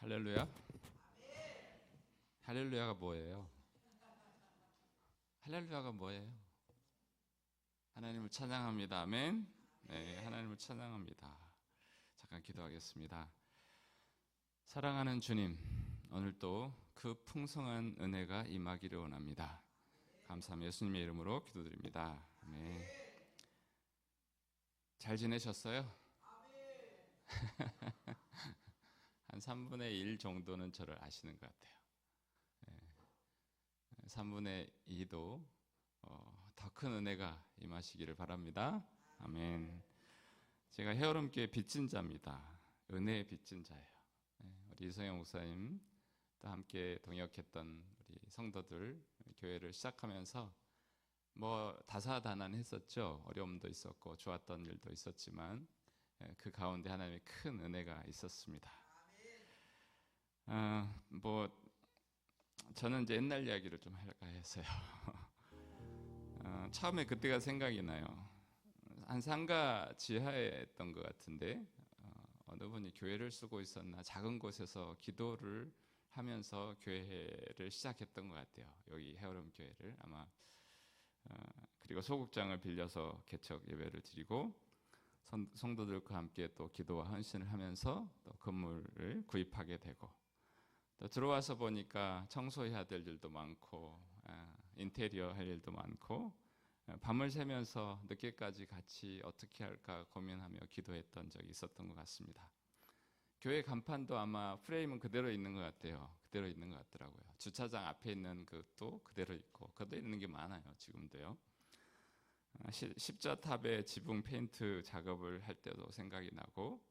할렐루야? 할렐루야가 뭐예요? 할렐루야가 뭐예요? 하나님을 찬양합니다. 아멘. 네, 하나님을 찬양합니다. 잠깐 기도하겠습니다. 사랑하는 주님, 오늘도 그 풍성한 은혜가 임하기를 원합니다. 감사하며 예수님의 이름으로 기도드립니다. 아멘. 잘 지내셨어요? 한 3분의 1 정도는 저를 아시는 것 같아요. 3분의 2도 더 큰 은혜가 임하시기를 바랍니다. 아멘. 제가 헤어름교회 빚진 자입니다. 은혜의 빚진 자예요. 우리 이성영 목사님 또 함께 동역했던 우리 성도들 교회를 시작하면서 뭐 다사다난했었죠. 어려움도 있었고 좋았던 일도 있었지만 그 가운데 하나님의 큰 은혜가 있었습니다. 뭐 저는 이제 옛날 이야기를 좀 할까 해서요. 처음에 그때가 생각이 나요. 한 상가 지하에 했던 것 같은데 어느 분이 교회를 쓰고 있었나 작은 곳에서 기도를 하면서 교회를 시작했던 것 같아요. 여기 헤어름 교회를 아마 그리고 소극장을 빌려서 개척 예배를 드리고 성도들과 함께 또 기도와 헌신을 하면서 또 건물을 구입하게 되고 또 들어와서 보니까 청소해야 될 일도 많고 인테리어 할 일도 많고 밤을 새면서 늦게까지 같이 어떻게 할까 고민하며 기도했던 적이 있었던 것 같습니다. 교회 간판도 아마 프레임은 그대로 있는 것 같아요. 그대로 있는 것 같더라고요. 주차장 앞에 있는 것도 그대로 있고 그대로 있는 게 많아요. 지금도요. 십자탑에 지붕 페인트 작업을 할 때도 생각이 나고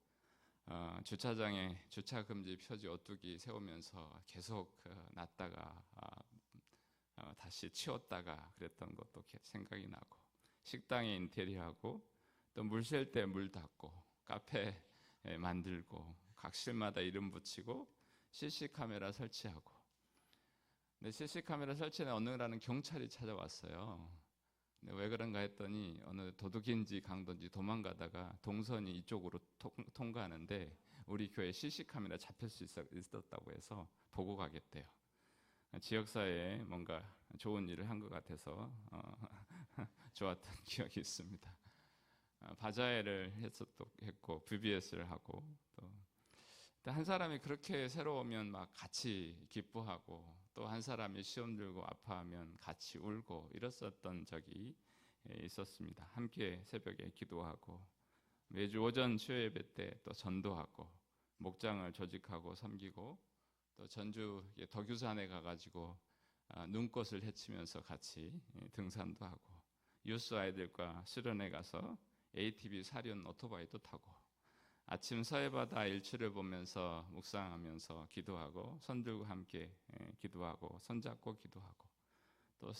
주차장에 주차금지 표지 오뚜기 세우면서 계속 놨다가 다시 치웠다가 그랬던 것도 생각이 나고 식당에 인테리어하고 또 물 셀 때 물 닦고 카페 만들고 각실마다 이름 붙이고 CC카메라 설치하고 근데 CC카메라 설치는 어느 날은 경찰이 찾아왔어요. 근데 왜 그런가 했더니 어느 도둑인지 강도인지 도망가다가 동선이 이쪽으로 통과하는데 우리 교회 CC카메라 잡힐 수 있었다고 해서 보고 가겠대요. 지역사회에 뭔가 좋은 일을 한 것 같아서 좋았던 기억이 있습니다. 바자회를 했고 VBS를 하고 또 한 사람이 그렇게 새로우면 막 같이 기뻐하고 또 한 사람이 시험 들고 아파하면 같이 울고 이랬었던 적이 있었습니다. 함께 새벽에 기도하고 매주 오전 수요 예배 때 또 전도하고 목장을 조직하고 섬기고 또 전주 덕유산에 가가지고 눈꽃을 헤치면서 같이 등산도 하고 유스 아이들과 수련회 가서 ATV 사륜 오토바이도 타고 아침 서해바다 일출을 보면서 묵상하면서 기도하고 선들과 함께 기도하고 손잡고 기도하고 또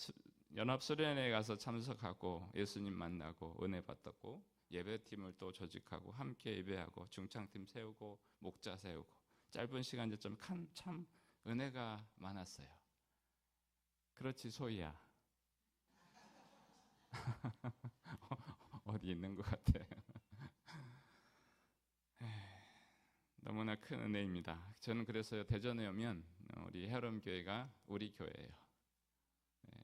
연합수련회 가서 참석하고 예수님 만나고 은혜 받았고 예배팀을 또 조직하고 함께 예배하고 중창팀 세우고 목자 세우고 짧은 시간에 참 은혜가 많았어요. 그렇지 소희야. 어디 있는 것 같아. 너무나 큰 은혜입니다. 저는 그래서 대전에 오면 우리 헤어름 교회가 우리 교회예요.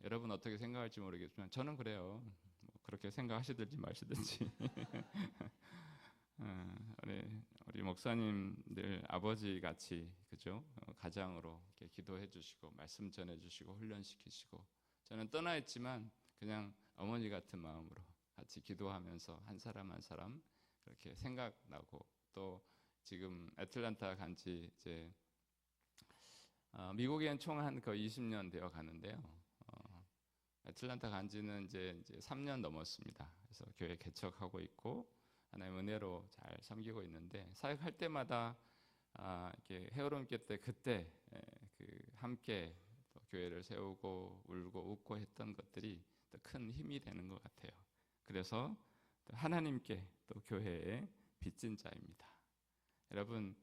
여러분 어떻게 생각할지 모르겠지만 저는 그래요. 뭐 그렇게 생각하시든지 마시든지. 우리 목사님들 아버지 같이 그죠? 가장으로 이렇게 기도해 주시고 말씀 전해 주시고 훈련시키시고 저는 떠나 있지만 그냥 어머니 같은 마음으로 같이 기도하면서 한 사람 한 사람 그렇게 생각나고 또 지금 애틀랜타 간지 이제 미국엔 총 한 거의 20년 되어 가는데요. 애틀랜타 간지는 이제 3년 넘었습니다. 그래서 교회 개척하고 있고 하나님 은혜로 잘 섬기고 있는데 사역할 때마다 이렇게 헤어름교 때 그때 함께 또 교회를 세우고 울고 웃고 했던 것들이 또 큰 힘이 되는 것 같아요. 그래서 또 하나님께 또 교회에 빚진 자입니다. 여러분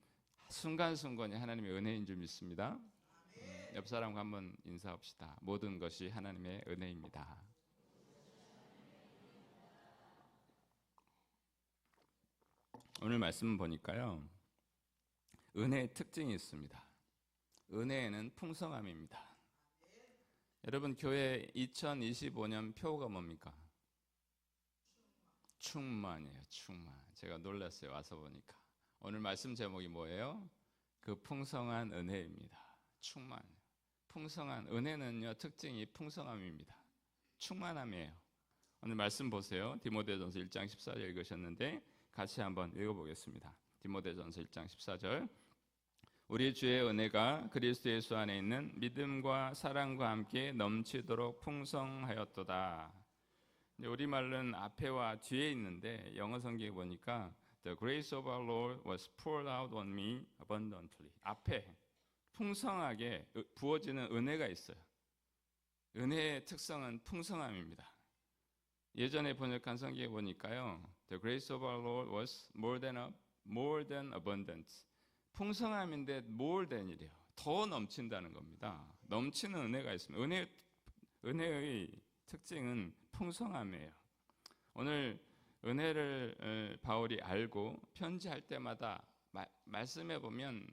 순간순간이 하나님의 은혜인 줄 믿습니다. 옆 사람과 한번 인사합시다. 모든 것이 하나님의 은혜입니다. 오늘 말씀 보니까요. 은혜의 특징이 있습니다. 은혜에는 풍성함입니다. 여러분, 교회 2025년 표가 뭡니까? 충만이에요. 충만. 제가 놀랐어요. 와서 보니까. 오늘 말씀 제목이 뭐예요? 그 풍성한 은혜입니다. 충만. 풍성한 은혜는요, 특징이 풍성함입니다. 충만함이에요. 오늘 말씀 보세요. 디모데전서 1장 14절 읽으셨는데 같이 한번 읽어보겠습니다. 디모데전서 1장 14절. 우리 주의 은혜가 그리스도 예수 안에 있는 믿음과 사랑과 함께 넘치도록 풍성하였도다. 우리말은 앞에와 뒤에 있는데 영어 성경에 보니까 The grace of our Lord was poured out on me abundantly. 앞에 풍성하게 부어지는 은혜가 있어요. 은혜의 특성은 풍성함입니다. 예전에 번역한 성경에 보니까요, The grace of our Lord was more than abundant. 풍성함인데 more than이래요. 더 넘친다는 겁니다. 넘치는 은혜가 있습니다. 은혜의 특징은 풍성함이에요. 오늘 은혜를 바울이 알고 편지할 때마다 말씀해 보면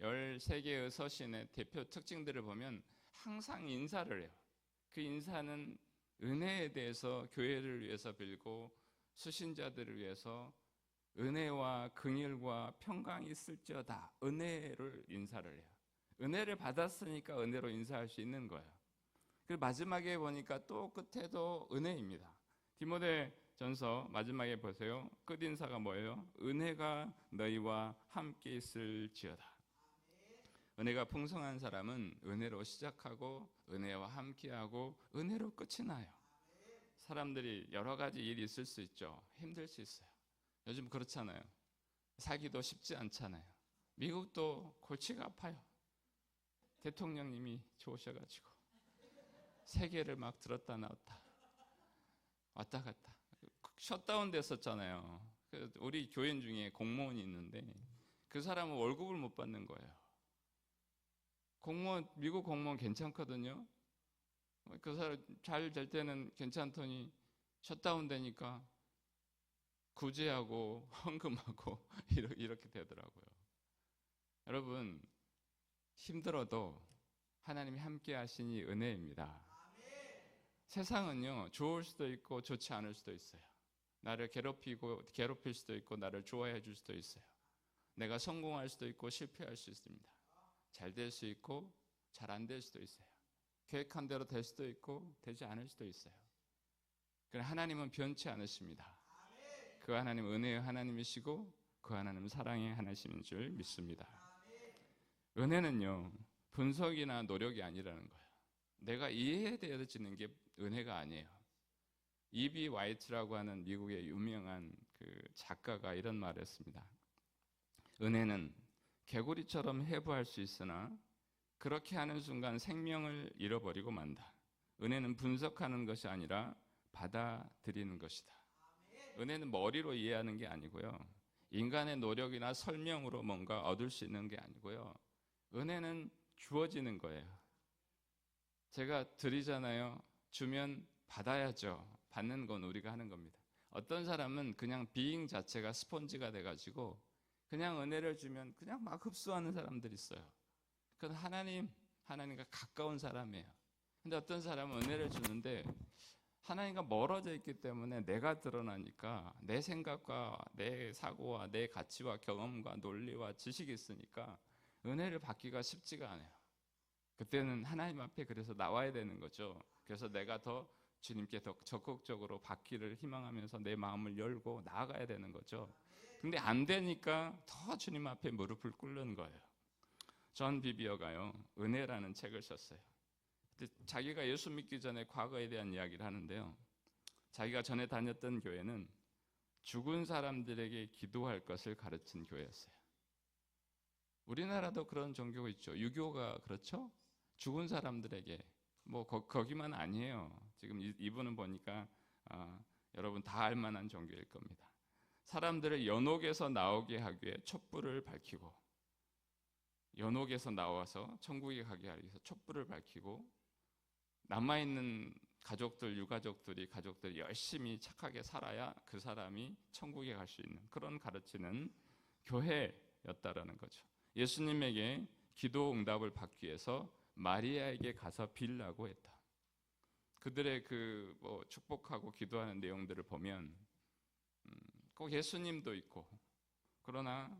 13개의 서신의 대표 특징들을 보면 항상 인사를 해요. 그 인사는 은혜에 대해서 교회를 위해서 빌고 수신자들을 위해서 은혜와 긍휼과 평강이 있을지어다. 은혜를 인사를 해요. 은혜를 받았으니까 은혜로 인사할 수 있는 거예요. 그리고 마지막에 보니까 또 끝에도 은혜입니다. 디모데전서 마지막에 보세요. 끝 인사가 뭐예요? 은혜가 너희와 함께 있을지어다. 은혜가 풍성한 사람은 은혜로 시작하고 은혜와 함께하고 은혜로 끝이 나요. 사람들이 여러 가지 일이 있을 수 있죠. 힘들 수 있어요. 요즘 그렇잖아요. 살기도 쉽지 않잖아요. 미국도 골치가 아파요. 대통령님이 좋으셔가지고 세계를 막 들었다 놨다 왔다 갔다 셧다운 됐었잖아요. 우리 교인 중에 공무원이 있는데 그 사람은 월급을 못 받는 거예요. 미국 공무원 괜찮거든요. 그 사람 잘 될 때는 괜찮더니 셧다운 되니까 구제하고 헌금하고 이렇게 되더라고요. 여러분, 힘들어도 하나님이 함께 하시니 은혜입니다. 세상은요, 좋을 수도 있고 좋지 않을 수도 있어요. 나를 괴롭힐 수도 있고 나를 좋아해 줄 수도 있어요. 내가 성공할 수도 있고 실패할 수 있습니다. 잘 될 수 있고 잘 안 될 수도 있어요. 계획한 대로 될 수도 있고 되지 않을 수도 있어요. 그러나 하나님은 변치 않으십니다. 그 하나님은 은혜의 하나님이시고 그 하나님은 사랑의 하나님인 줄 믿습니다. 은혜는요, 분석이나 노력이 아니라는 거예요. 내가 이해되어지는 게 은혜가 아니에요. E.B. 화이트라고 하는 미국의 유명한 그 작가가 이런 말을 했습니다. 은혜는 개구리처럼 해부할 수 있으나 그렇게 하는 순간 생명을 잃어버리고 만다. 은혜는 분석하는 것이 아니라 받아들이는 것이다. 은혜는 머리로 이해하는 게 아니고요. 인간의 노력이나 설명으로 뭔가 얻을 수 있는 게 아니고요. 은혜는 주어지는 거예요. 제가 드리잖아요. 주면 받아야죠. 받는 건 우리가 하는 겁니다. 어떤 사람은 그냥 비잉 자체가 스폰지가 돼가지고 그냥 은혜를 주면 그냥 막 흡수하는 사람들이 있어요. 그건 하나님과 가까운 사람이에요. 근데 어떤 사람은 은혜를 주는데 하나님과 멀어져 있기 때문에 내가 드러나니까 내 생각과 내 사고와 내 가치와 경험과 논리와 지식이 있으니까 은혜를 받기가 쉽지가 않아요. 그때는 하나님 앞에 그래서 나와야 되는 거죠. 그래서 내가 더 주님께 더 적극적으로 받기를 희망하면서 내 마음을 열고 나아가야 되는 거죠. 근데 안 되니까 더 주님 앞에 무릎을 꿇는 거예요. 존 비비어가요, 은혜라는 책을 썼어요. 자기가 예수 믿기 전에 과거에 대한 이야기를 하는데요. 자기가 전에 다녔던 교회는 죽은 사람들에게 기도할 것을 가르친 교회였어요. 우리나라도 그런 종교가 있죠. 유교가 그렇죠. 죽은 사람들에게 거기만 아니에요. 지금 이분은 보니까 여러분 다 알만한 종교일 겁니다. 사람들을 연옥에서 나오게 하기 위해 촛불을 밝히고 연옥에서 나와서 천국에 가게 하기 위해서 촛불을 밝히고 남아있는 가족들이 열심히 착하게 살아야 그 사람이 천국에 갈 수 있는 그런 가르치는 교회였다라는 거죠. 예수님에게 기도 응답을 받기 위해서 마리아에게 가서 빌라고 했다. 그들의 그 축복하고 기도하는 내용들을 보면 꼭 예수님도 있고, 그러나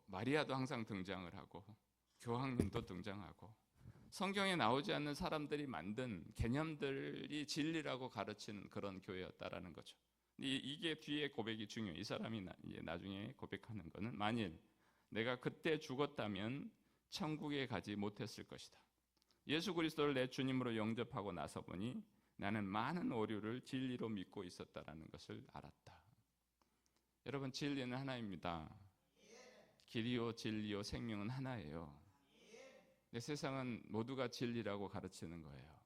마리아도 항상 등장을 하고 교황님도 등장하고, 성경에 나오지 않는 사람들이 만든 개념들이 진리라고 가르치는 그런 교회였다라는 거죠. 이게 뒤에 고백이 중요해요. 이 사람이 나중에 고백하는 거는, 만일 내가 그때 죽었다면 천국에 가지 못했을 것이다. 예수 그리스도를 내 주님으로 영접하고 나서 보니 나는 많은 오류를 진리로 믿고 있었다라는 것을 알았다. 여러분, 진리는 하나입니다. 길이요 진리요 생명은 하나예요. 내 세상은 모두가 진리라고 가르치는 거예요.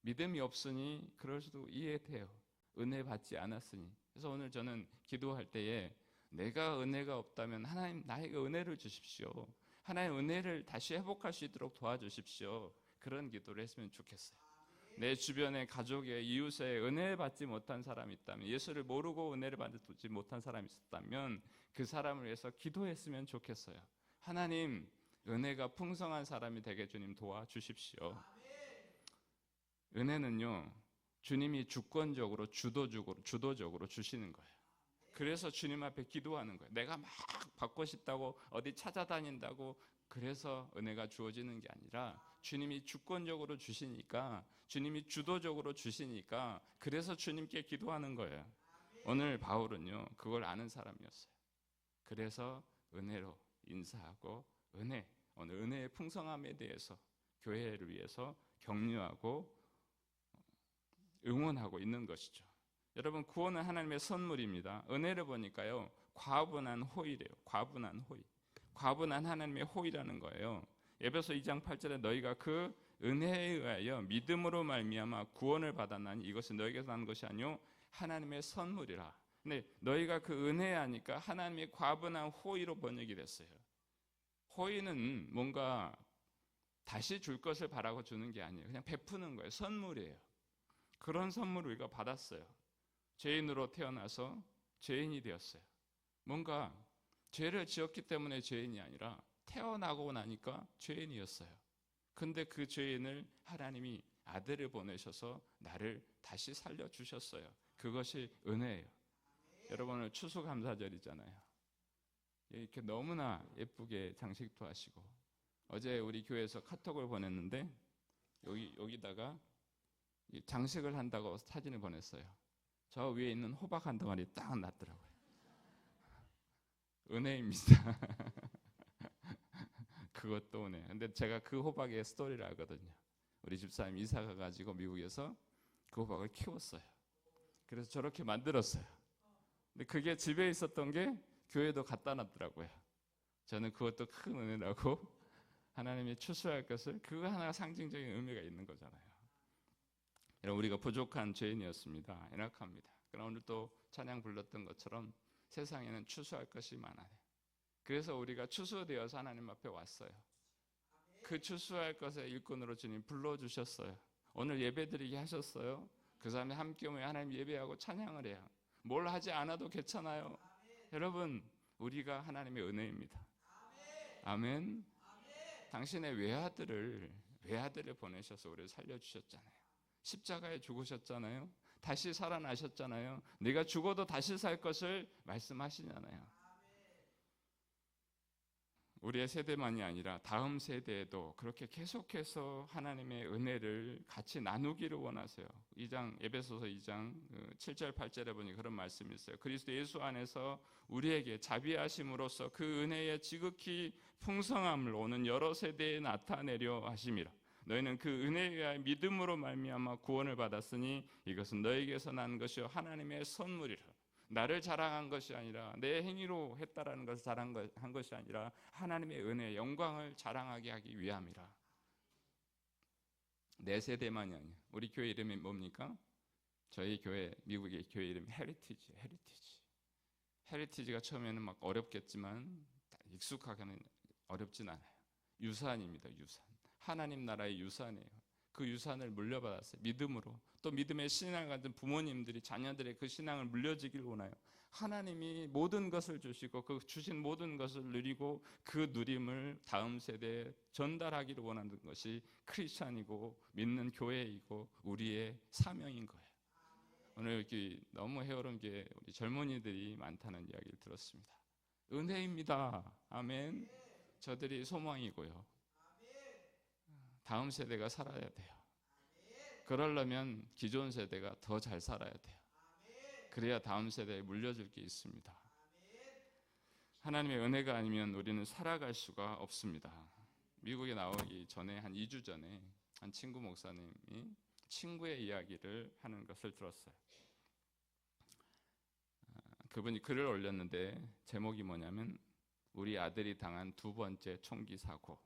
믿음이 없으니 그럴 수도 이해돼요. 은혜 받지 않았으니. 그래서 오늘 저는 기도할 때에 내가 은혜가 없다면 하나님 나에게 은혜를 주십시오. 하나님 은혜를 다시 회복할 수 있도록 도와주십시오. 그런 기도를 했으면 좋겠어요. 내 주변에 가족에 이웃에 은혜 받지 못한 사람이 있다면, 예수를 모르고 은혜를 받지 못한 사람이 있었다면 그 사람을 위해서 기도했으면 좋겠어요. 하나님 은혜가 풍성한 사람이 되게 주님 도와주십시오. 은혜는요 주님이 주권적으로 주도적으로 주시는 거예요. 그래서 주님 앞에 기도하는 거예요. 내가 막 받고 싶다고 어디 찾아다닌다고 그래서 은혜가 주어지는 게 아니라 주님이 주권적으로 주시니까, 주님이 주도적으로 주시니까 그래서 주님께 기도하는 거예요. 오늘 바울은요 그걸 아는 사람이었어요. 그래서 은혜로 인사하고 오늘 은혜의 풍성함에 대해서 교회를 위해서 격려하고 응원하고 있는 것이죠. 여러분, 구원은 하나님의 선물입니다. 은혜를 보니까요 과분한 호의래요. 과분한 호의. 과분한 하나님의 호의라는 거예요. 에베소 2장 8절에 너희가 그 은혜에 의하여 믿음으로 말미암아 구원을 받았나니 이것은 너희에게서 난 것이 아니요 하나님의 선물이라. 근데 너희가 그 은혜 하니까 하나님의 과분한 호의로 번역이 됐어요. 호의는 뭔가 다시 줄 것을 바라고 주는 게 아니에요. 그냥 베푸는 거예요. 선물이에요. 그런 선물을 우리가 받았어요. 죄인으로 태어나서 죄인이 되었어요. 뭔가 죄를 지었기 때문에 죄인이 아니라 태어나고 나니까 죄인이었어요. 근데 그 죄인을 하나님이 아들을 보내셔서 나를 다시 살려주셨어요. 그것이 은혜예요. 여러분, 오늘 추수감사절이잖아요. 이렇게 너무나 예쁘게 장식도 하시고, 어제 우리 교회에서 카톡을 보냈는데 여기다가 장식을 한다고 사진을 보냈어요. 저 위에 있는 호박 한 덩어리 딱 났더라고요. 은혜입니다. 그것도 은혜. 근데 제가 그 호박의 스토리를 알거든요. 우리 집사님 이사 가가지고 미국에서 그 호박을 키웠어요. 그래서 저렇게 만들었어요. 근데 그게 집에 있었던 게 교회도 갖다 놨더라고요. 저는 그것도 큰 은혜라고, 하나님이 추수할 것을, 그거 하나가 상징적인 의미가 있는 거잖아요. 여러분, 우리가 부족한 죄인이었습니다. 연약합니다. 그러나 오늘 또 찬양 불렀던 것처럼 세상에는 추수할 것이 많아요. 그래서 우리가 추수되어서 하나님 앞에 왔어요. 그 추수할 것의 일꾼으로 주님 불러주셨어요. 오늘 예배드리게 하셨어요. 그 사람이 함께 오면 하나님 예배하고 찬양을 해요. 뭘 하지 않아도 괜찮아요. 여러분, 우리가 하나님의 은혜입니다. 아멘. 당신의 외아들을 보내셔서 우리를 살려주셨잖아요. 십자가에 죽으셨잖아요. 다시 살아나셨잖아요. 네가 죽어도 다시 살 것을 말씀하시잖아요. 우리의 세대만이 아니라 다음 세대에도 그렇게 계속해서 하나님의 은혜를 같이 나누기를 원하세요. 에베소서 2장 7절 8절에 보니 그런 말씀이 있어요. 그리스도 예수 안에서 우리에게 자비하심으로써 그 은혜의 지극히 풍성함을 오는 여러 세대에 나타내려 하심이라. 너희는 그 은혜에 의하여 믿음으로 말미암아 구원을 받았으니 이것은 너희에게서 난 것이요 하나님의 선물이라. 나를 자랑한 것이 아니라, 내 행위로 했다라는 것을 자랑한 것이 아니라 하나님의 은혜, 영광을 자랑하게 하기 위함이라. 내 세대만이 아니야. 우리 교회 이름이 뭡니까? 저희 교회, 미국의 교회 이름이 헤리티지가 처음에는 막 어렵겠지만 익숙하게는 어렵진 않아요. 유산입니다. 유산. 하나님 나라의 유산이에요. 그 유산을 물려받았어요. 믿음으로. 또 믿음의 신앙을 가진 부모님들이 자녀들의 그 신앙을 물려주길 원해요. 하나님이 모든 것을 주시고 그 주신 모든 것을 누리고 그 누림을 다음 세대에 전달하기를 원하는 것이 크리스찬이고 믿는 교회이고 우리의 사명인 거예요. 오늘 여기 너무 해오름교회 우리 젊은이들이 많다는 이야기를 들었습니다. 은혜입니다. 아멘. 저들이 소망이고요. 다음 세대가 살아야 돼요. 그러려면 기존 세대가 더 잘 살아야 돼요. 그래야 다음 세대에 물려줄 게 있습니다. 하나님의 은혜가 아니면 우리는 살아갈 수가 없습니다. 미국에 나오기 전에 한 2주 전에 한 친구 목사님이 친구의 이야기를 하는 것을 들었어요. 그분이 글을 올렸는데 제목이 뭐냐면 우리 아들이 당한 두 번째 총기 사고.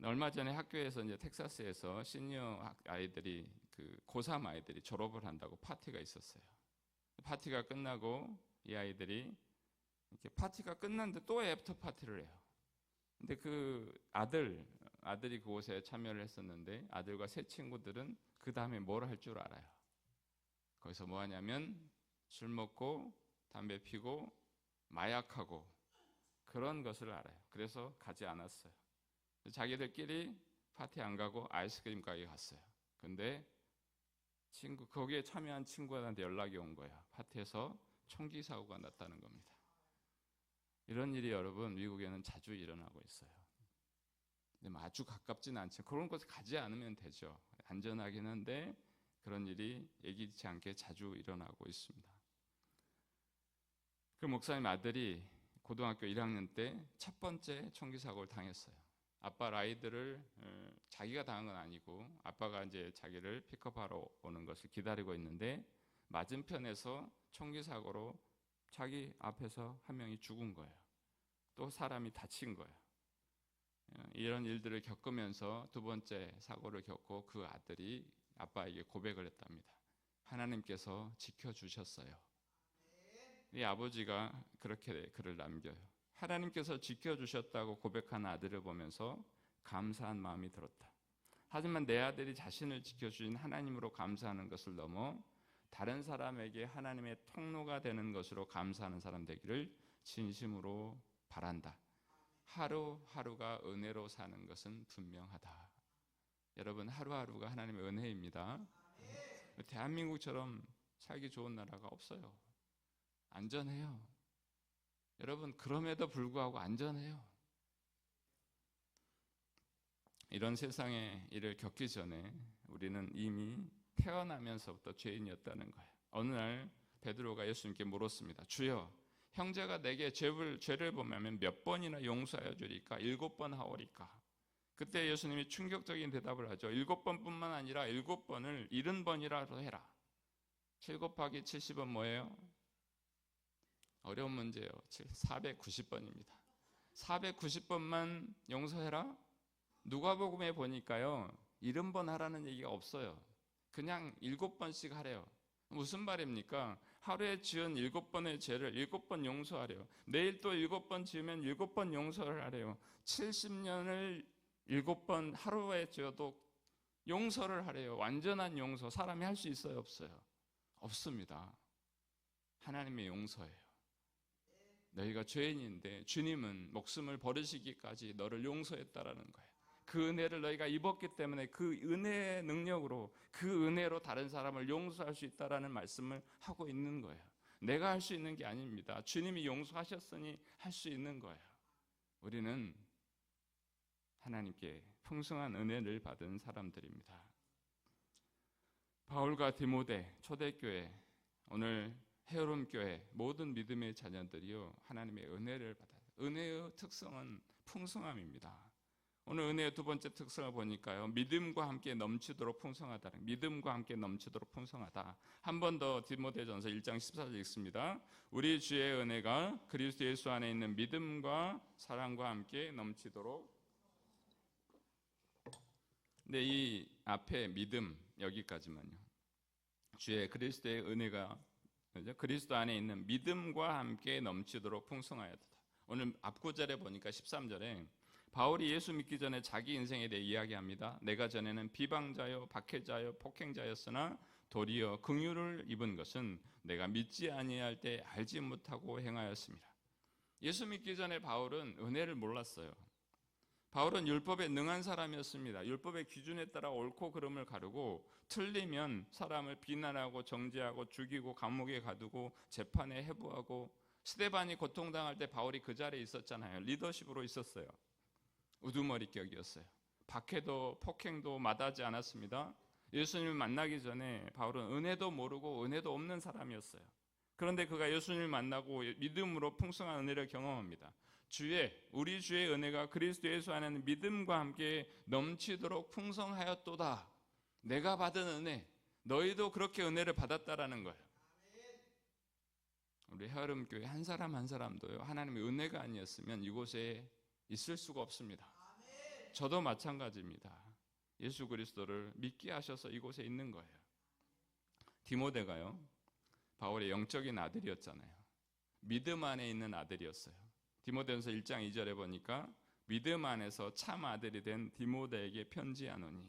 얼마 전에 학교에서 이제 텍사스에서 시니어 아이들이 그 고3 아이들이 졸업을 한다고 파티가 있었어요. 파티가 끝나고 이 아이들이 이렇게 파티가 끝났는데 또 애프터 파티를 해요. 근데 그 아들이 그곳에 참여를 했었는데 아들과 세 친구들은 그 다음에 뭘 할 줄 알아요. 거기서 뭐 하냐면 술 먹고 담배 피고 마약하고 그런 것을 알아요. 그래서 가지 않았어요. 자기들끼리 파티 안 가고 아이스크림 가게 갔어요. 근데 거기에 참여한 친구한테 연락이 온 거야. 파티에서 총기 사고가 났다는 겁니다. 이런 일이 여러분 미국에는 자주 일어나고 있어요. 근데 아주 가깝지는 않죠. 그런 곳에 가지 않으면 되죠. 안전하긴 한데 그런 일이 예기치 않게 자주 일어나고 있습니다. 그 목사님 아들이 고등학교 1학년 때 첫 번째 총기 사고를 당했어요. 아빠 라이드를 자기가 당한 건 아니고 아빠가 이제 자기를 픽업하러 오는 것을 기다리고 있는데 맞은편에서 총기 사고로 자기 앞에서 한 명이 죽은 거예요. 또 사람이 다친 거예요. 이런 일들을 겪으면서 두 번째 사고를 겪고 그 아들이 아빠에게 고백을 했답니다. 하나님께서 지켜주셨어요. 이 아버지가 그렇게 글을 남겨요. 하나님께서 지켜주셨다고 고백한 아들을 보면서 감사한 마음이 들었다. 하지만 내 아들이 자신을 지켜주신 하나님으로 감사하는 것을 넘어 다른 사람에게 하나님의 통로가 되는 것으로 감사하는 사람 되기를 진심으로 바란다. 하루하루가 은혜로 사는 것은 분명하다. 여러분 하루하루가 하나님의 은혜입니다. 대한민국처럼 살기 좋은 나라가 없어요. 안전해요. 여러분 그럼에도 불구하고 안전해요. 이런 세상의 일을 겪기 전에 우리는 이미 태어나면서부터 죄인이었다는 거예요. 어느 날 베드로가 예수님께 물었습니다. 주여, 형제가 내게 죄를 범하면 몇 번이나 용서하여 주리까? 7번 하오리까? 그때 예수님이 충격적인 대답을 하죠. 7번뿐만 아니라 7번을 70번이라도 해라. 7 곱하기 70은 뭐예요? 어려운 문제예요. 490번입니다. 490번만 용서해라? 누가복음에 보니까요 70번 하라는 얘기가 없어요. 그냥 7번씩 하래요. 무슨 말입니까? 하루에 지은 7번의 죄를 7번 용서하래요. 내일 또 7번 지으면 7번 용서를 하래요. 70년을 7번 하루에 지어도 용서를 하래요. 완전한 용서 사람이 할 수 있어요? 없어요? 없습니다. 하나님의 용서예요. 너희가 죄인인데 주님은 목숨을 버리시기까지 너를 용서했다라는 거예요. 그 은혜를 너희가 입었기 때문에 그 은혜의 능력으로 그 은혜로 다른 사람을 용서할 수 있다라는 말씀을 하고 있는 거예요. 내가 할 수 있는 게 아닙니다. 주님이 용서하셨으니 할 수 있는 거예요. 우리는 하나님께 풍성한 은혜를 받은 사람들입니다. 바울과 디모데 초대교회, 오늘 헤어롬교회 모든 믿음의 자녀들이요 하나님의 은혜를 받아요. 은혜의 특성은 풍성함입니다. 오늘 은혜의 두 번째 특성을 보니까요 믿음과 함께 넘치도록 풍성하다. 믿음과 함께 넘치도록 풍성하다. 한 번 더 디모데전서 1장 14절 읽습니다. 우리 주의 은혜가 그리스도 예수 안에 있는 믿음과 사랑과 함께 넘치도록. 근데 이 앞에 믿음 여기까지만요. 주의 그리스도의 은혜가 그리스도 안에 있는 믿음과 함께 넘치도록 풍성하였다. 오늘 앞구절에 보니까 13절에 바울이 예수 믿기 전에 자기 인생에 대해 이야기합니다. 내가 전에는 비방자요 박해자요 폭행자였으나 도리어 긍휼을 입은 것은 내가 믿지 아니할 때 알지 못하고 행하였습니다. 예수 믿기 전에 바울은 은혜를 몰랐어요. 바울은 율법에 능한 사람이었습니다. 율법의 기준에 따라 옳고 그름을 가르고 틀리면 사람을 비난하고 정죄하고 죽이고 감옥에 가두고 재판에 해부하고, 스데반이 고통당할 때 바울이 그 자리에 있었잖아요. 리더십으로 있었어요. 우두머리격이었어요. 박해도 폭행도 마다하지 않았습니다. 예수님을 만나기 전에 바울은 은혜도 모르고 은혜도 없는 사람이었어요. 그런데 그가 예수님을 만나고 믿음으로 풍성한 은혜를 경험합니다. 우리 주의 은혜가 그리스도 예수 안에는 믿음과 함께 넘치도록 풍성하였도다. 내가 받은 은혜, 너희도 그렇게 은혜를 받았다라는 거예요. 우리 헤아림교회 한 사람 한 사람도요, 하나님의 은혜가 아니었으면 이곳에 있을 수가 없습니다. 저도 마찬가지입니다. 예수 그리스도를 믿게 하셔서 이곳에 있는 거예요. 디모데가요, 바울의 영적인 아들이었잖아요. 믿음 안에 있는 아들이었어요. 디모데전서 1장 2절에 보니까 믿음 안에서 참 아들이 된 디모데에게 편지하노니.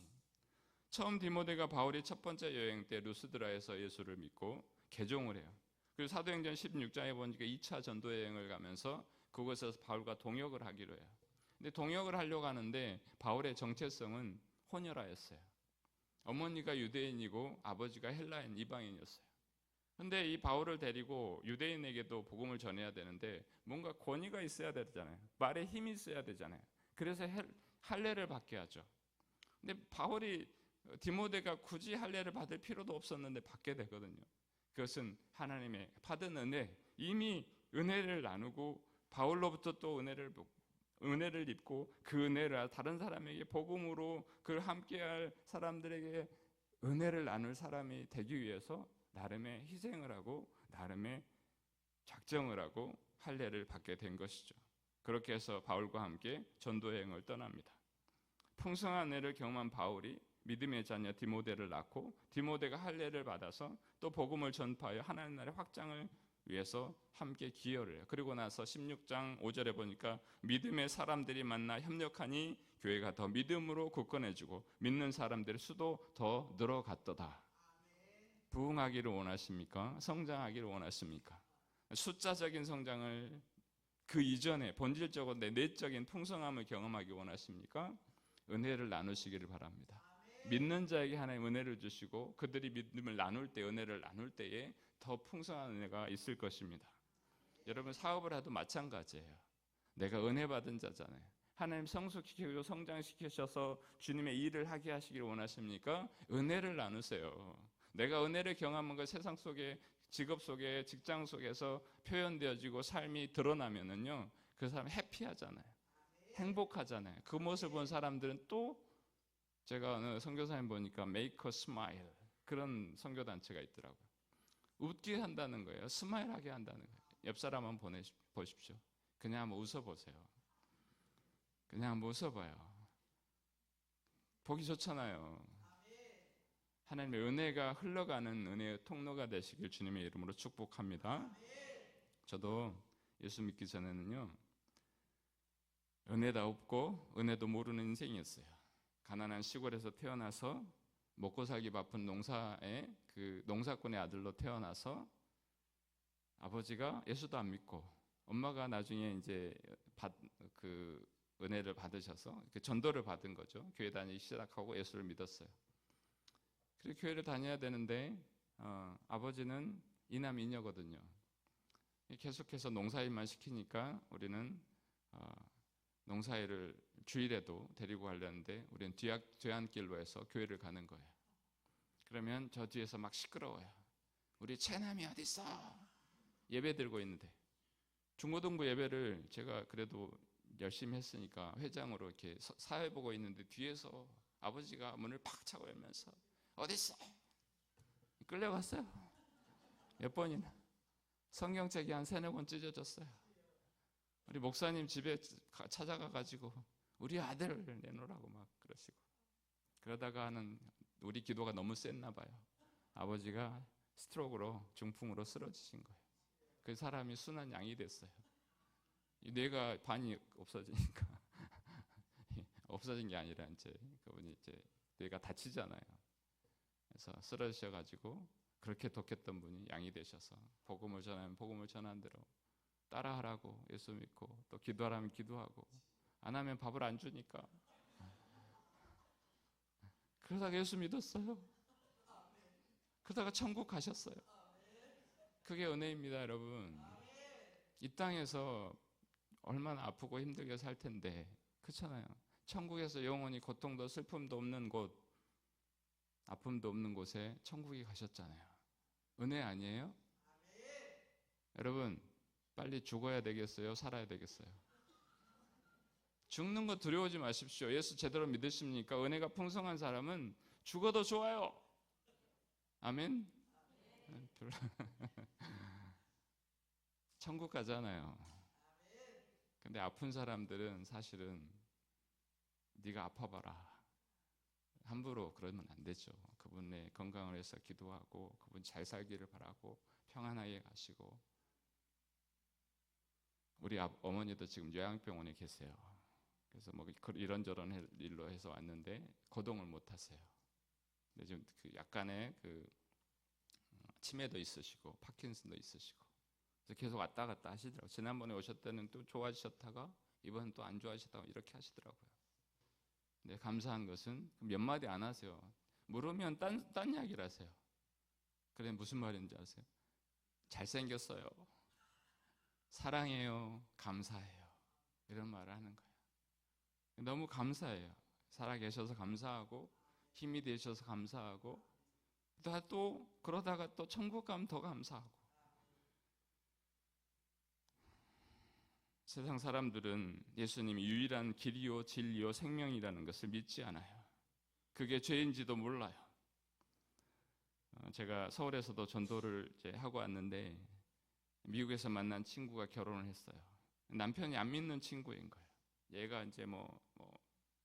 처음 디모데가 바울이 첫 번째 여행 때 루스드라에서 예수를 믿고 개종을 해요. 그리고 사도행전 16장에 보니까 2차 전도 여행을 가면서 그곳에서 바울과 동역을 하기로 해요. 근데 동역을 하려고 하는데 바울의 정체성은 혼혈아였어요. 어머니가 유대인이고 아버지가 헬라인 이방인이었어요. 근데 이 바울을 데리고 유대인에게도 복음을 전해야 되는데 뭔가 권위가 있어야 되잖아요. 말에 힘이 있어야 되잖아요. 그래서 할례를 받게 하죠. 근데 바울이, 디모데가 굳이 할례를 받을 필요도 없었는데 받게 되거든요. 그것은 하나님의 받은 은혜, 이미 은혜를 나누고 바울로부터 또 은혜를 입고 그 은혜를 다른 사람에게 복음으로 그를 함께할 사람들에게 은혜를 나눌 사람이 되기 위해서 나름의 희생을 하고 나름의 작정을 하고 할례를 받게 된 것이죠. 그렇게 해서 바울과 함께 전도여행을 떠납니다. 풍성한 은혜를 경험한 바울이 믿음의 자녀 디모데를 낳고, 디모데가 할례를 받아서 또 복음을 전파하여 하나님 나라의 확장을 위해서 함께 기여를 해요. 그리고 나서 16장 5절에 보니까 믿음의 사람들이 만나 협력하니 교회가 더 믿음으로 굳건해지고 믿는 사람들의 수도 더 늘어갔도다. 부흥하기를 원하십니까? 성장하기를 원하십니까? 숫자적인 성장을 그 이전에 본질적으로 내적인 풍성함을 경험하기 원하십니까? 은혜를 나누시기를 바랍니다. 믿는 자에게 하나님 은혜를 주시고 그들이 믿음을 나눌 때, 은혜를 나눌 때에 더 풍성한 은혜가 있을 것입니다. 여러분, 사업을 해도 마찬가지예요. 내가 은혜 받은 자잖아요. 하나님 성숙시키고 성장시키셔서 주님의 일을 하게 하시기를 원하십니까? 은혜를 나누세요. 내가 은혜를 경험한 것, 세상 속에, 직업 속에, 직장 속에서 표현되어지고 삶이 드러나면은요, 그 사람 해피하잖아요. 행복하잖아요. 그 모습을 본 사람들은 또, 제가 어느 선교사님 보니까 Make a Smile, 그런 선교단체가 있더라고요. 웃게 한다는 거예요. 스마일하게 한다는 거예요. 옆 사람 한번 보십시오. 그냥 한번 웃어보세요. 그냥 한번 웃어봐요. 보기 좋잖아요. 하나님의 은혜가 흘러가는 은혜의 통로가 되시길 주님의 이름으로 축복합니다. 저도 예수 믿기 전에는요, 은혜도 없고 은혜도 모르는 인생이었어요. 가난한 시골에서 태어나서 먹고 살기 바쁜 그 농사꾼의 아들로 태어나서 아버지가 예수도 안 믿고, 엄마가 나중에 이제 그 은혜를 받으셔서 그 전도를 받은 거죠. 교회 다니기 시작하고 예수를 믿었어요. 그래서 교회를 다녀야 되는데 아버지는 이남 이녀거든요. 계속해서 농사일만 시키니까 우리는 농사일을 주일에도 데리고 가려는데 우리는 뒤안길로 해서 교회를 가는 거예요. 그러면 저 뒤에서 막 시끄러워요. 우리 채남이 어디 있어? 예배 드리고 있는데, 중고등부 예배를 제가 그래도 열심히 했으니까 회장으로 이렇게 사회 보고 있는데 뒤에서 아버지가 문을 팍 차고 열면서 어디 있어? 끌려갔어요. 몇 번이나. 성경책이 한 3-4권 찢어졌어요. 우리 목사님 집에 찾아가가지고 우리 아들을 내놓으라고 막 그러시고, 그러다가 우리 기도가 너무 셌나 봐요. 아버지가 스트로크로, 중풍으로 쓰러지신 거예요. 그 사람이 순한 양이 됐어요. 뇌가 반이 없어지니까 없어진 게 아니라 이제 그분이 이제 뇌가 다치잖아요. 그래서 쓰러지셔가지고 그렇게 독했던 분이 양이 되셔서 복음을 전하면 복음을 전한 대로 따라하라고 예수 믿고 또 기도하라면 기도하고 안 하면 밥을 안 주니까 그러다가 예수 믿었어요. 그러다가 천국 가셨어요. 그게 은혜입니다, 여러분. 이 땅에서 얼마나 아프고 힘들게 살 텐데, 그렇잖아요. 천국에서 영원히 고통도 슬픔도 없는 곳, 아픔도 없는 곳에 천국에 가셨잖아요. 은혜 아니에요? 여러분, 빨리 죽어야 되겠어요? 살아야 되겠어요? 죽는 거 두려워하지 마십시오. 예수 제대로 믿으십니까? 은혜가 풍성한 사람은 죽어도 좋아요. 아멘? 천국 가잖아요. 근데 아픈 사람들은 사실은 네가 아파봐라. 함부로 그러면 안 되죠. 그분의 건강을 위해서 기도하고 그분 잘 살기를 바라고 평안하게 가시고. 우리 어머니도 지금 요양병원에 계세요. 그래서 뭐 이런저런 일로 해서 왔는데 거동을 못 하세요. 근데 지금 그 약간의 그 치매도 있으시고 파킨슨도 있으시고 그래서 계속 왔다 갔다 하시더라고요. 지난번에 오셨을 때는 또 좋아지셨다가 이번엔 또 안 좋아지셨다가 이렇게 하시더라고요. 근데 감사한 것은 몇 마디 안 하세요. 물으면 딴 이야기를 하세요. 그래 무슨 말인지 아세요? 잘생겼어요. 사랑해요. 감사해요. 이런 말을 하는 거예요. 너무 감사해요. 살아계셔서 감사하고 힘이 되셔서 감사하고 또 그러다가 또 천국 가면 더 감사하고. 세상 사람들은 예수님이 유일한 길이요 진리요 생명이라는 것을 믿지 않아요. 그게 죄인지도 몰라요. 제가 서울에서도 전도를 이제 하고 왔는데 미국에서 만난 친구가 결혼을 했어요. 남편이 안 믿는 친구인 거예요. 얘가 이제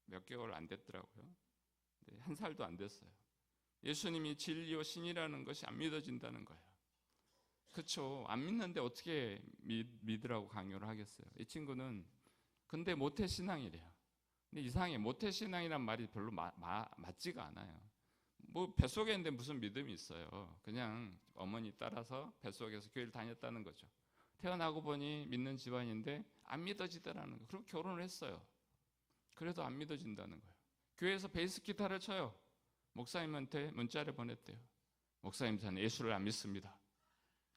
몇 개월 안 됐더라고요. 1살도 안 됐어요. 예수님이 진리요 신이라는 것이 안 믿어진다는 거예요. 그렇죠. 안 믿는데 어떻게 믿으라고 강요를 하겠어요. 이 친구는 근데 모태신앙이래요. 근데 이상해. 모태신앙이란 말이 별로 맞지가 않아요. 뭐 뱃속에 있는데 무슨 믿음이 있어요. 그냥 어머니 따라서 뱃속에서 교회를 다녔다는 거죠. 태어나고 보니 믿는 집안인데 안 믿어지더라는 거예요. 그리고 결혼을 했어요. 그래도 안 믿어진다는 거예요. 교회에서 베이스 기타를 쳐요. 목사님한테 문자를 보냈대요. 목사님 저는 예수를 안 믿습니다.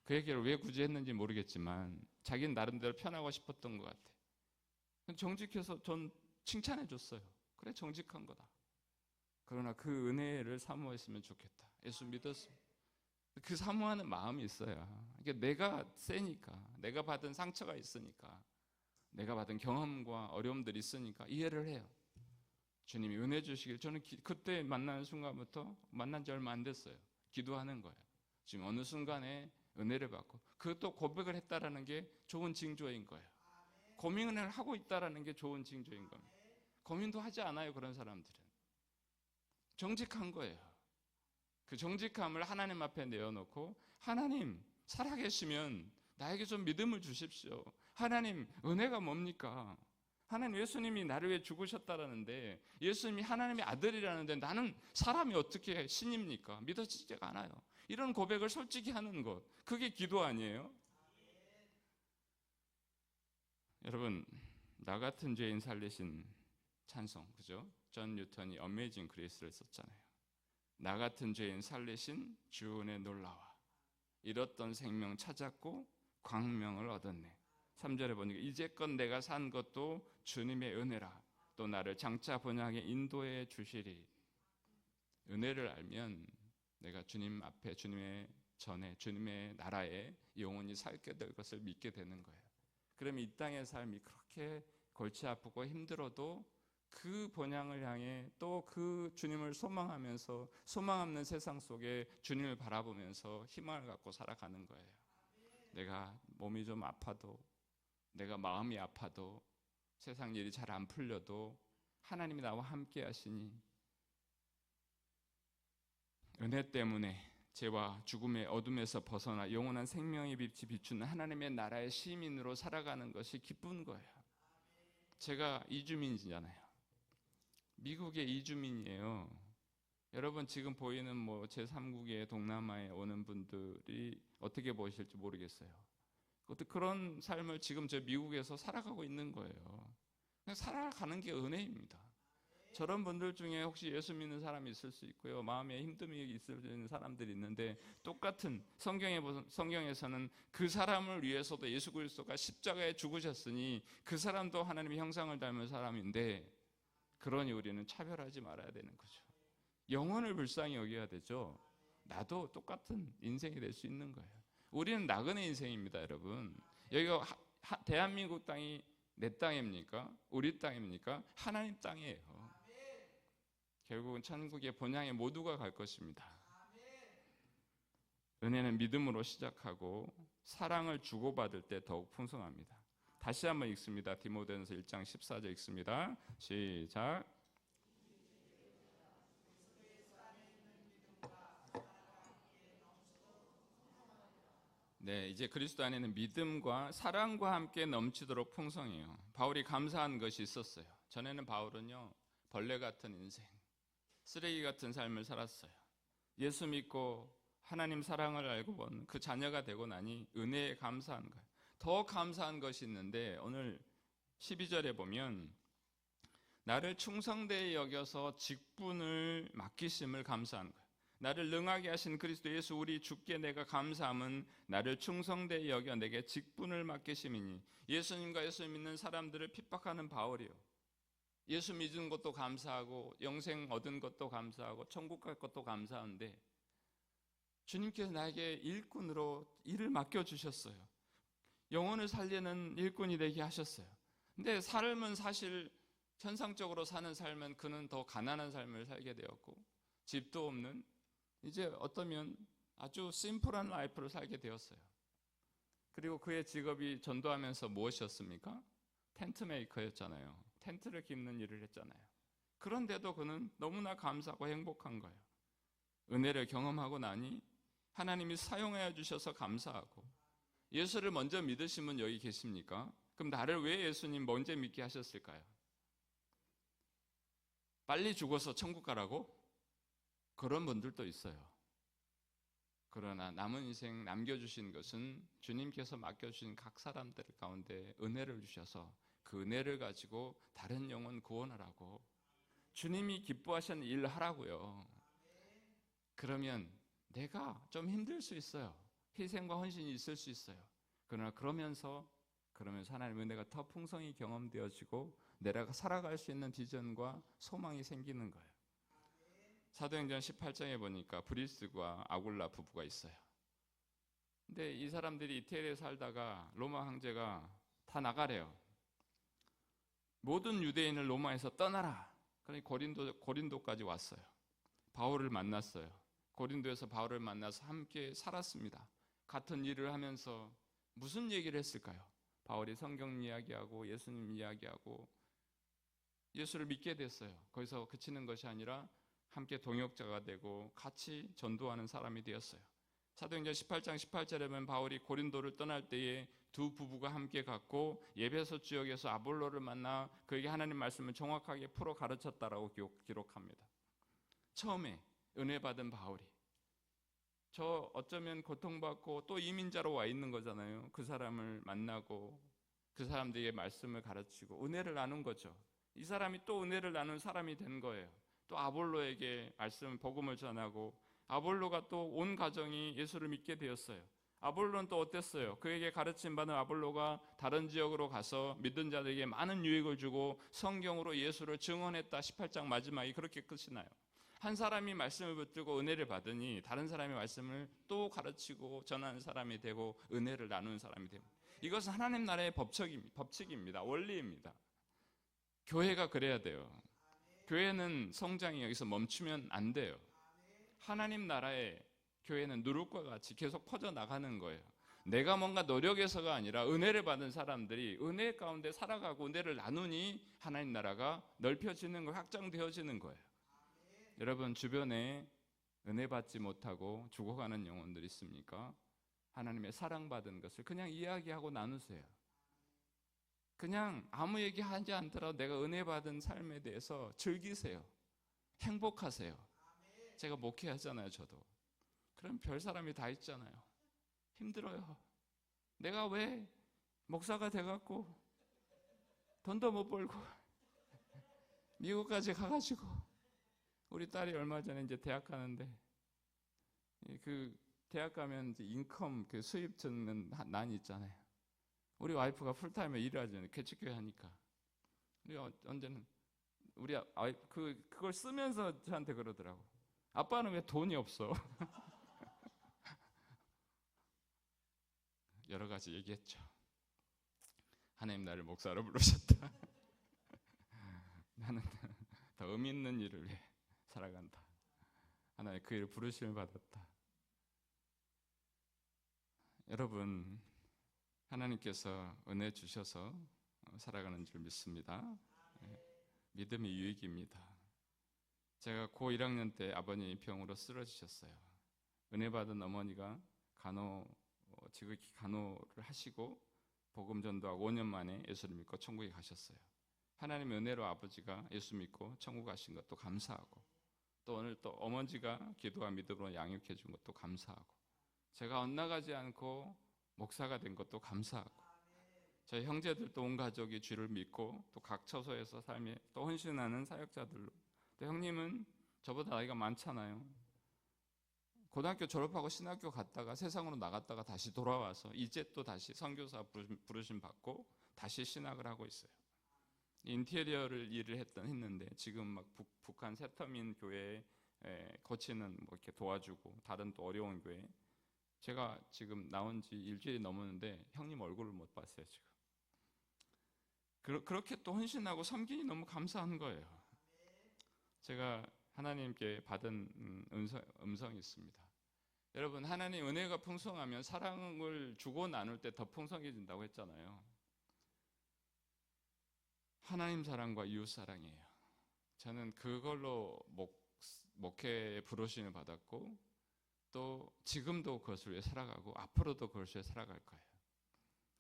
그 얘기를 왜 굳이 했는지 모르겠지만 자기는 나름대로 편하고 싶었던 것 같아요. 정직해서 전 칭찬해 줬어요. 그래 정직한 거다. 그러나 그 은혜를 사모했으면 좋겠다. 예수 믿었으면. 그 사모하는 마음이 있어야. 이게 내가 세니까, 내가 받은 상처가 있으니까, 내가 받은 경험과 어려움들이 있으니까 이해를 해요. 주님이 은혜 주시길. 저는 그때 만나는 순간부터 만난 지 얼마 안 됐어요. 기도하는 거예요. 지금 어느 순간에 은혜를 받고 그것도 고백을 했다라는 게 좋은 징조인 거예요. 고민을 하고 있다라는 게 좋은 징조인 겁니다. 고민도 하지 않아요. 그런 사람들은 정직한 거예요. 그 정직함을 하나님 앞에 내어놓고 하나님 살아계시면 나에게 좀 믿음을 주십시오. 하나님 은혜가 뭡니까? 하나님 예수님이 나를 위해 죽으셨다라는데 예수님이 하나님의 아들이라는데 나는 사람이 어떻게 신입니까? 믿어지지가 않아요. 이런 고백을 솔직히 하는 것, 그게 기도 아니에요? 여러분, 나 같은 죄인 살리신 찬송, 그죠? 존 뉴턴이 어메이징 그레이스를 썼잖아요. 나 같은 죄인 살리신 주 은혜 놀라와 잃었던 생명 찾았고 광명을 얻었네. 3절에 보니까 이제껏 내가 산 것도 주님의 은혜라 또 나를 장차 번영에 인도해 주시리. 은혜를 알면 내가 주님 앞에 주님의 전에 주님의 나라에 영원히 살게 될 것을 믿게 되는 거예요. 그러면 이 땅의 삶이 그렇게 골치 아프고 힘들어도 그 본향을 향해 또 그 주님을 소망하면서 소망 없는 세상 속에 주님을 바라보면서 희망을 갖고 살아가는 거예요. 내가 몸이 좀 아파도 내가 마음이 아파도 세상 일이 잘 안 풀려도 하나님이 나와 함께 하시니 은혜 때문에 죄와 죽음의 어둠에서 벗어나 영원한 생명의 빛이 비추는 하나님의 나라의 시민으로 살아가는 것이 기쁜 거예요. 제가 이주민이잖아요. 미국의 이주민이에요. 여러분 지금 보이는 뭐 제3국의 동남아에 오는 분들이 어떻게 보실지 모르겠어요. 그런 삶을 지금 저 미국에서 살아가고 있는 거예요. 그냥 살아가는 게 은혜입니다. 저런 분들 중에 혹시 예수 믿는 사람이 있을 수 있고요. 마음에 힘듦이 있을 수 있는 사람들이 있는데 똑같은 성경에서는 그 사람을 위해서도 예수 그리스도가 십자가에 죽으셨으니 그 사람도 하나님의 형상을 닮은 사람인데 그러니 우리는 차별하지 말아야 되는 거죠. 영혼을 불쌍히 여겨야 되죠. 나도 똑같은 인생이 될 수 있는 거예요. 우리는 나그네 인생입니다, 여러분. 여기가 대한민국 땅이 내 땅입니까? 우리 땅입니까? 하나님 땅이에요. 결국은 천국의 본향에 모두가 갈 것입니다. 은혜는 믿음으로 시작하고 사랑을 주고받을 때 더욱 풍성합니다. 다시 한번 읽습니다. 디모데전서 1장 14절 읽습니다. 시작. 네, 이제 그리스도 안에는 믿음과 사랑과 함께 넘치도록 풍성해요. 바울이 감사한 것이 있었어요. 전에는 바울은요, 벌레 같은 인생, 쓰레기 같은 삶을 살았어요. 예수 믿고 하나님 사랑을 알고 본 그 자녀가 되고 나니 은혜에 감사한 거예요. 더 감사한 것이 있는데 오늘 12절에 보면 나를 충성되이 여겨서 직분을 맡기심을 감사한 거예요. 나를 능하게 하신 그리스도 예수 우리 주께 내가 감사함은 나를 충성되이 여겨 내게 직분을 맡기심이니. 예수님과 예수 믿는 사람들을 핍박하는 바울이요, 예수 믿은 것도 감사하고 영생 얻은 것도 감사하고 천국 갈 것도 감사한데 주님께서 나에게 일꾼으로 일을 맡겨주셨어요. 영혼을 살리는 일꾼이 되게 하셨어요. 근데 삶은 사실 현상적으로 사는 삶은 그는 더 가난한 삶을 살게 되었고 집도 없는, 이제 어떠면 아주 심플한 라이프를 살게 되었어요. 그리고 그의 직업이 전도하면서 무엇이었습니까? 텐트 메이커였잖아요. 텐트를 깁는 일을 했잖아요. 그런데도 그는 너무나 감사하고 행복한 거예요. 은혜를 경험하고 나니 하나님이 사용하여 주셔서 감사하고. 예수를 먼저 믿으신 분 여기 계십니까? 그럼 나를 왜 예수님 먼저 믿게 하셨을까요? 빨리 죽어서 천국 가라고? 그런 분들도 있어요. 그러나 남은 인생 남겨주신 것은 주님께서 맡겨주신 각 사람들 가운데 은혜를 주셔서 그 은혜를 가지고 다른 영혼 구원하라고, 주님이 기뻐하시는 일을 하라고요. 그러면 내가 좀 힘들 수 있어요. 희생과 헌신이 있을 수 있어요. 그러나 그러면서 하나님의 은혜가 더 풍성히 경험되어지고 내가 살아갈 수 있는 비전과 소망이 생기는 거예요. 사도행전 18장에 보니까 브리스과 아굴라 부부가 있어요. 근데 이 사람들이 이태리에 살다가 로마 황제가 다 나가래요. 모든 유대인을 로마에서 떠나라. 그러니 고린도까지 왔어요. 바울을 만났어요. 고린도에서 바울을 만나서 함께 살았습니다. 같은 일을 하면서 무슨 얘기를 했을까요? 바울이 성경 이야기하고 예수님 이야기하고 예수를 믿게 됐어요. 거기서 그치는 것이 아니라 함께 동역자가 되고 같이 전도하는 사람이 되었어요. 사도행전 18장 18절에 보면 바울이 고린도를 떠날 때에 두 부부가 함께 갔고 예배소 지역에서 아볼로를 만나 그에게 하나님 말씀을 정확하게 풀어 가르쳤다라고 기록합니다. 처음에 은혜 받은 바울이, 저 어쩌면 고통받고 또 이민자로 와 있는 거잖아요. 그 사람을 만나고 그 사람들에게 말씀을 가르치고 은혜를 나눈 거죠. 이 사람이 또 은혜를 나눈 사람이 된 거예요. 또 아볼로에게 말씀 복음을 전하고 아볼로가 또 온 가정이 예수를 믿게 되었어요. 아볼로는 또 어땠어요? 그에게 가르침 받은 아볼로가 다른 지역으로 가서 믿은 자들에게 많은 유익을 주고 성경으로 예수를 증언했다. 18장 마지막이 그렇게 끝이 나요. 한 사람이 말씀을 붙들고 은혜를 받으니 다른 사람의 말씀을 또 가르치고 전하는 사람이 되고 은혜를 나누는 사람이 됩니다. 이것은 하나님 나라의 법칙입니다. 원리입니다. 교회가 그래야 돼요. 교회는 성장이 여기서 멈추면 안 돼요. 하나님 나라의 교회는 누룩과 같이 계속 퍼져나가는 거예요. 내가 뭔가 노력해서가 아니라 은혜를 받은 사람들이 은혜 가운데 살아가고 은혜를 나누니 하나님 나라가 넓혀지는 거, 확장되어지는 거예요. 여러분 주변에 은혜 받지 못하고 죽어가는 영혼들 있습니까? 하나님의 사랑받은 것을 그냥 이야기하고 나누세요. 그냥 아무 얘기하지 않더라도 내가 은혜 받은 삶에 대해서 즐기세요. 행복하세요. 제가 목회하잖아요, 저도. 그럼 별 사람이 다 있잖아요. 힘들어요. 내가 왜 목사가 돼갖고 돈도 못 벌고 미국까지 가가지고, 우리 딸이 얼마 전에 이제 대학 가는데, 그 대학 가면 이제 인컴, 그 수입 듣는 난이 있잖아요. 우리 와이프가 풀타임에 일을 하잖아요. 개척교회 하니까. 우리 언제는 우리 그걸 쓰면서 저한테 그러더라고. 아빠는 왜 돈이 없어? 여러 가지 얘기했죠. 하나님 나를 목사로 부르셨다. 나는 더 의미 있는 일을 위해 살아간다. 하나님 그 일을 부르심을 받았다. 여러분, 하나님께서 은혜 주셔서 살아가는 줄 믿습니다. 믿음이 유익입니다. 제가 고 1학년 때 아버님이 병으로 쓰러지셨어요. 은혜 받은 어머니가 지극히 간호를 하시고 복음 전도하고 5년 만에 예수를 믿고 천국에 가셨어요. 하나님의 은혜로 아버지가 예수 믿고 천국 가신 것도 감사하고, 또 오늘 또 어머니가 기도와 믿음으로 양육해 준 것도 감사하고, 제가 엇나가지 않고 목사가 된 것도 감사하고, 저희 형제들도 온 가족이 주를 믿고 또 각 처소에서 삶에 또 헌신하는 사역자들로, 또 형님은 저보다 나이가 많잖아요. 고등학교 졸업하고 신학교 갔다가 세상으로 나갔다가 다시 돌아와서 이제 또 다시 선교사 부르심 받고 다시 신학을 하고 있어요. 인테리어를 일을 했는데 지금 막 북한 세터민 교회 고치는 뭐 이렇게 도와주고, 다른 또 어려운 교회. 제가 지금 나온 지 일주일이 넘었는데 형님 얼굴을 못 봤어요 지금. 그렇게 또 헌신하고 섬기니 너무 감사한 거예요. 제가 하나님께 받은 음성이 있습니다. 여러분, 하나님 은혜가 풍성하면 사랑을 주고 나눌 때 더 풍성해진다고 했잖아요. 하나님 사랑과 이웃 사랑이에요. 저는 그걸로 목회의 부르심을 받았고, 또 지금도 그것을 위해 살아가고 앞으로도 그것을 위해 살아갈 거예요.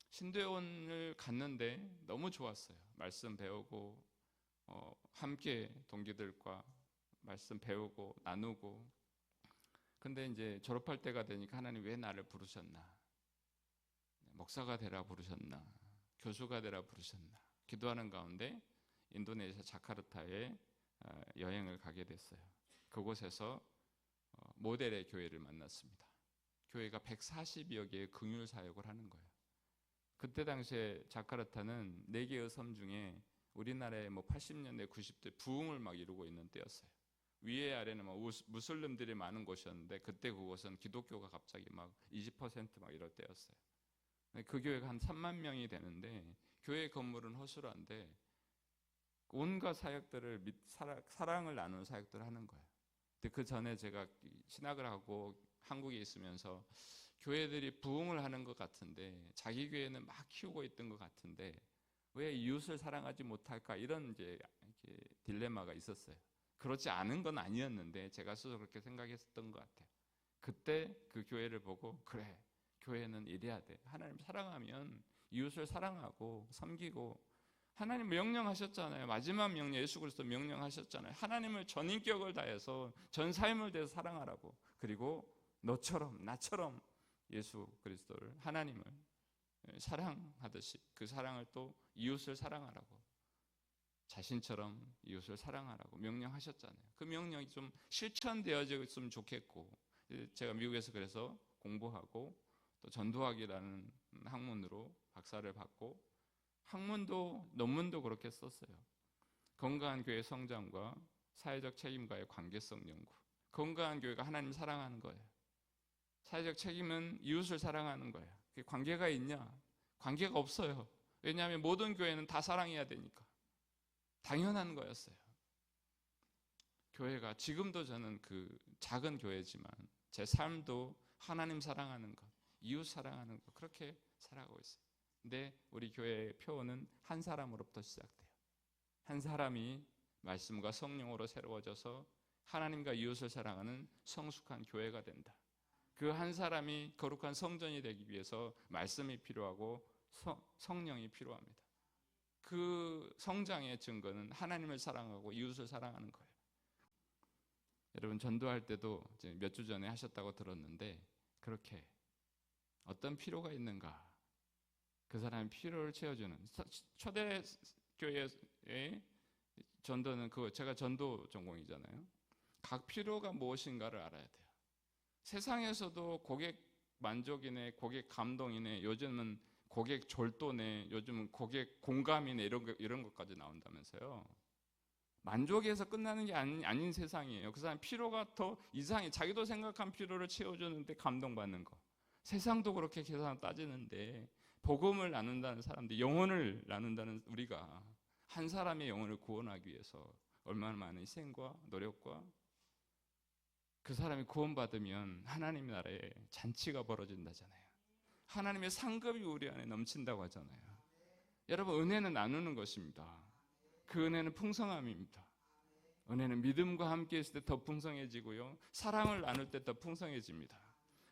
신대원을 갔는데 너무 좋았어요. 말씀 배우고 함께 동기들과 말씀 배우고 나누고. 근데 이제 졸업할 때가 되니까 하나님 왜 나를 부르셨나? 목사가 되라 부르셨나? 교수가 되라 부르셨나? 기도하는 가운데 인도네시아 자카르타에 여행을 가게 됐어요. 그곳에서 모델의 교회를 만났습니다. 교회가 140여 개의 긍휼 사역을 하는 거예요. 그때 당시에 자카르타는 4개의 섬 중에 우리나라의 80년대 90대 부흥을 막 이루고 있는 때였어요. 위에 아래는 무슬림들이 많은 곳이었는데, 그때 그곳은 기독교가 갑자기 막 20% 막 이럴 때였어요. 그 교회가 한 3만 명이 되는데, 교회 건물은 허술한데 온갖 사역들을 사랑을 나누는 사역들을 하는 거예요. 근데 그 전에 제가 신학을 하고 한국에 있으면서 교회들이 부흥을 하는 것 같은데, 자기 교회는 막 키우고 있던 것 같은데 왜 이웃을 사랑하지 못할까, 이런 이제 딜레마가 있었어요. 그렇지 않은 건 아니었는데 제가 스스로 그렇게 생각했었던 것 같아요. 그때 그 교회를 보고, 그래, 교회는 이래야 돼. 하나님 사랑하면 이웃을 사랑하고 섬기고, 하나님 명령하셨잖아요. 마지막 명령, 예수 그리스도 명령하셨잖아요. 하나님을 전 인격을 다해서 전 삶을 다해서 사랑하라고. 그리고 너처럼 나처럼 예수 그리스도를, 하나님을 사랑하듯이 그 사랑을 또 이웃을 사랑하라고, 자신처럼 이웃을 사랑하라고 명령하셨잖아요. 그 명령이 좀 실천되어졌으면 좋겠고, 제가 미국에서 그래서 공부하고 또 전도학이라는 학문으로 박사를 받고, 학문도 논문도 그렇게 썼어요. 건강한 교회 성장과 사회적 책임과의 관계성 연구. 건강한 교회가 하나님 사랑하는 거예요. 사회적 책임은 이웃을 사랑하는 거예요. 그게 관계가 있냐? 관계가 없어요. 왜냐하면 모든 교회는 다 사랑해야 되니까. 당연한 거였어요. 교회가, 지금도 저는 그 작은 교회지만 제 삶도 하나님 사랑하는 것, 이웃 사랑하는 것, 그렇게 살아가고 있어요. 근데 우리 교회의 표어는 한 사람으로부터 시작돼요. 한 사람이 말씀과 성령으로 새로워져서 하나님과 이웃을 사랑하는 성숙한 교회가 된다. 그 한 사람이 거룩한 성전이 되기 위해서 말씀이 필요하고 성령이 필요합니다. 그 성장의 증거는 하나님을 사랑하고 이웃을 사랑하는 거예요. 여러분 전도할 때도 몇 주 전에 하셨다고 들었는데 그렇게 어떤 필요가 있는가 그 사람의 필요를 채워주는 초대 교회의 전도는 그거 제가 전도 전공이잖아요. 각 필요가 무엇인가를 알아야 돼요. 세상에서도 고객 만족이네, 고객 감동이네, 요즘은 고객 졸도네, 요즘은 고객 공감이네 이런 것까지 나온다면서요. 만족에서 끝나는 게 아닌 세상이에요. 그 사람 필요가 더 이상해. 자기도 생각한 필요를 채워주는데 감동받는 거. 세상도 그렇게 계산 따지는데 복음을 나눈다는 사람들, 영혼을 나눈다는 우리가 한 사람의 영혼을 구원하기 위해서 얼마나 많은 희생과 노력과 그 사람이 구원받으면 하나님 나라에 잔치가 벌어진다잖아요. 하나님의 상급이 우리 안에 넘친다고 하잖아요. 여러분 은혜는 나누는 것입니다. 그 은혜는 풍성함입니다. 은혜는 믿음과 함께 있을 때 더 풍성해지고요. 사랑을 나눌 때 더 풍성해집니다.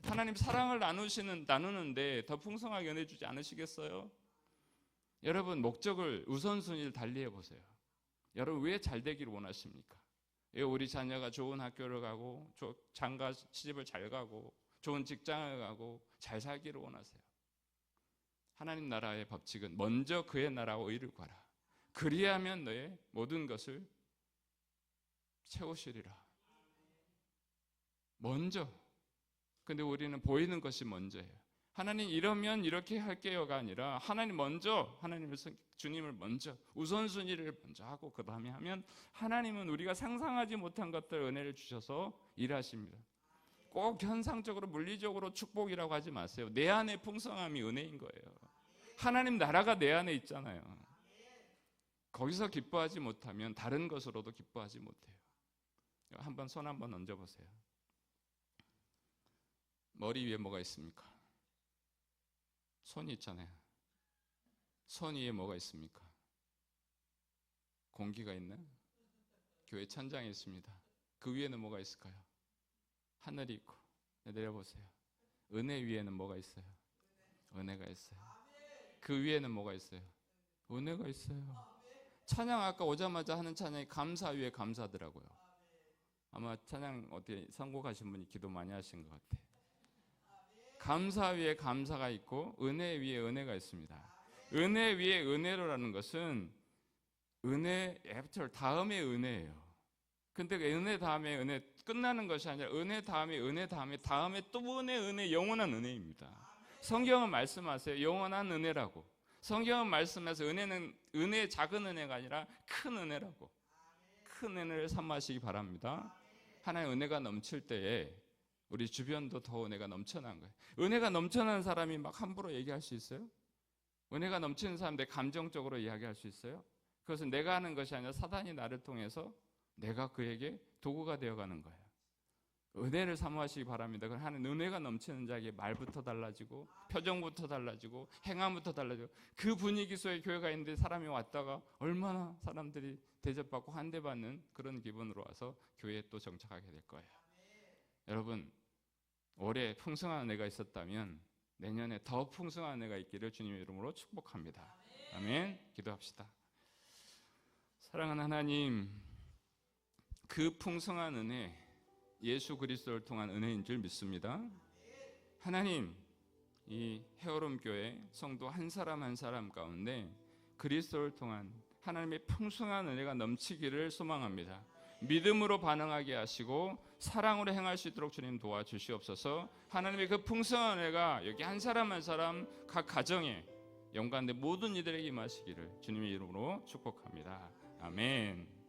하나님 사랑을 나누는데 더 풍성하게 은혜 주지 않으시겠어요? 여러분 목적을 우선순위를 달리해 보세요. 여러분 왜 잘 되기를 원하십니까? 왜 우리 자녀가 좋은 학교를 가고 장가 시집을 잘 가고 좋은 직장을 가고 잘 살기를 원하세요? 하나님 나라의 법칙은 먼저 그의 나라와 의를 구하라. 그리하면 너의 모든 것을 채우시리라. 먼저. 근데 우리는 보이는 것이 먼저예요. 하나님 이러면 이렇게 할게요가 아니라 하나님 먼저, 주님을 먼저 우선순위를 먼저 하고 그 다음에 하면 하나님은 우리가 상상하지 못한 것들 은혜를 주셔서 일하십니다. 꼭 현상적으로 물리적으로 축복이라고 하지 마세요. 내 안에 풍성함이 은혜인 거예요. 하나님 나라가 내 안에 있잖아요. 거기서 기뻐하지 못하면 다른 것으로도 기뻐하지 못해요. 한번 손 한번 얹어보세요. 머리 위에 뭐가 있습니까? 손이 있잖아요. 손 위에 뭐가 있습니까? 공기가 있나요? 교회 천장이 있습니다. 그 위에는 뭐가 있을까요? 하늘이 있고. 내려보세요. 은혜 위에는 뭐가 있어요? 은혜가 있어요. 그 위에는 뭐가 있어요? 은혜가 있어요. 찬양 아까 오자마자 하는 찬양이 감사 위에 감사더라고요. 아마 찬양 어떻게 선곡하신 분이 기도 많이 하신 것 같아요. 감사 위에 감사가 있고 은혜 위에 은혜가 있습니다. 은혜 위에 은혜로라는 것은 은혜 애프터 다음에 은혜예요. 근데 은혜 다음에 은혜 끝나는 것이 아니라 은혜 다음에 다음에 또 은혜 영원한 은혜입니다. 성경은 말씀하세요. 영원한 은혜라고. 성경은 말씀해서 은혜는 작은 은혜가 아니라 큰 은혜라고. 큰 은혜를 삼으시기 바랍니다. 하나님의 은혜가 넘칠 때에 우리 주변도 더 은혜가 넘쳐난 거예요. 은혜가 넘쳐나는 사람이 막 함부로 얘기할 수 있어요? 은혜가 넘치는 사람들 감정적으로 이야기할 수 있어요? 그것은 내가 하는 것이 아니라 사단이 나를 통해서 내가 그에게 도구가 되어가는 거예요. 은혜를 사모하시기 바랍니다. 하는 은혜가 넘치는 자에게 말부터 달라지고 표정부터 달라지고 행함부터 달라지고 그 분위기 속에 교회가 있는데 사람이 왔다가 얼마나 사람들이 대접받고 환대받는 그런 기분으로 와서 교회에 또 정착하게 될 거예요. 여러분 올해 풍성한 은혜가 있었다면 내년에 더 풍성한 은혜가 있기를 주님의 이름으로 축복합니다. 아멘. 기도합시다. 사랑하는 하나님, 그 풍성한 은혜 예수 그리스도를 통한 은혜인 줄 믿습니다. 하나님, 이 헤어롬 교회 성도 한 사람 한 사람 가운데 그리스도를 통한 하나님의 풍성한 은혜가 넘치기를 소망합니다. 믿음으로 반응하게 하시고 사랑으로 행할 수 있도록 주님 도와주시옵소서. 하나님의 그 풍성한 은혜가 여기 한 사람 한 사람 각 가정에 연관된 모든 이들에게 임하시기를 주님의 이름으로 축복합니다. 아멘.